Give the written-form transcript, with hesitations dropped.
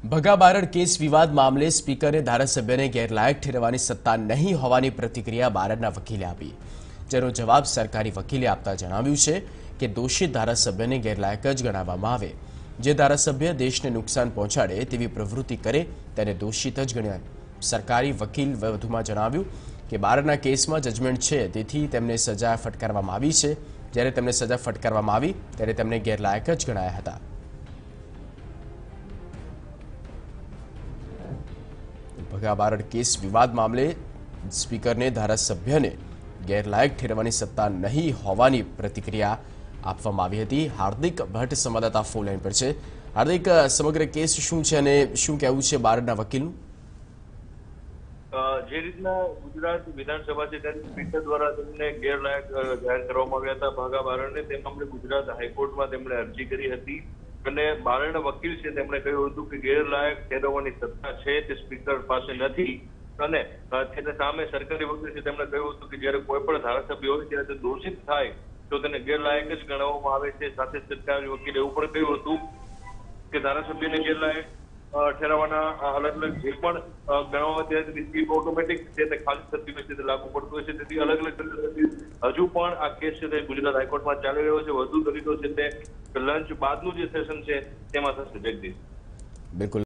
Bhaga Barad case વિવાદ મામલે સ્પીકરે ધારાસભ્યને ગેરલાયક ઠેરવવાની સત્તા નહીં હોવાની પ્રતિક્રિયા બારડના વકીલે આપી, જેનો જવાબ સરકારી વકીલે આપતા જણાવ્યું છે કે દોષિત ધારાસભ્યને ગેરલાયક જ ગણાવવામાં આવે। જે ધારાસભ્ય દેશને નુકસાન પહોંચાડે તેવી પ્રવૃત્તિ કરે તેને દોષિત જ ગણાય। સરકારી વકીલ વધુમાં જણાવ્યું કે બારડના કેસમાં જજમેન્ટ છે, તેથી તેમને સજા ફટકારવામાં આવી છે। જ્યારે તેમને સજા ફટકારવામાં આવી ત્યારે તેમને ગેરલાયક જ ગણાયા હતા। ભગા બારડ કેસ વિવાદ મામલે સ્પીકરને ધારાસભ્યને ગેરલાયક ઠેરવવાની સત્તા નહીં હોવાની પ્રતિક્રિયા આપવામાં આવી હતી। હાર્દિક ભટ્ટ સંવાદદાતા ફોન લાઈન પર છે। હાર્દિક, સમગ્ર કેસ શું છે અને શું કહેવું છે બારડના વકીલનું? જે રીતના ગુજરાત વિધાનસભા છે ત્યારે સ્પીકર દ્વારા તેમને ગેરલાયક જાહેર કરવામાં આવ્યા હતા ભગા બારડને, તે મામલે ગુજરાત હાઈકોર્ટમાં તેમણે અરજી કરી હતી અને બારડના વકીલ છે તેમણે કહ્યું હતું કે ગેરલાયક ઠેરવવાની સત્તા છે તે સ્પીકર પાસે નથી અને તેના સામે સરકારી વકીલ છે તેમણે કહ્યું હતું કે જ્યારે કોઈ પણ ધારાસભ્ય હોય ત્યારે તે દોષિત થાય તો તેને ગેરલાયક જ ગણવામાં આવે છે। સાથે સરકારી વકીલે એવું પણ કહ્યું હતું કે ધારાસભ્યને ગેરલાયક ઠેરવવાના અલગ અલગ જે પણ ગણવામાં ત્યારે ઓટોમેટિક છે તે ખાલી થતી હોય છે, તે લાગુ પડતું હોય છે। તેથી અલગ અલગ હજુ પણ આ કેસ છે તે ગુજરાત હાઈકોર્ટમાં ચાલી રહ્યો છે। વધુ દલીલો છે તે લંચ બાદનું જે સેશન છે તેમાં થશે। જગદીશ, બિલકુલ।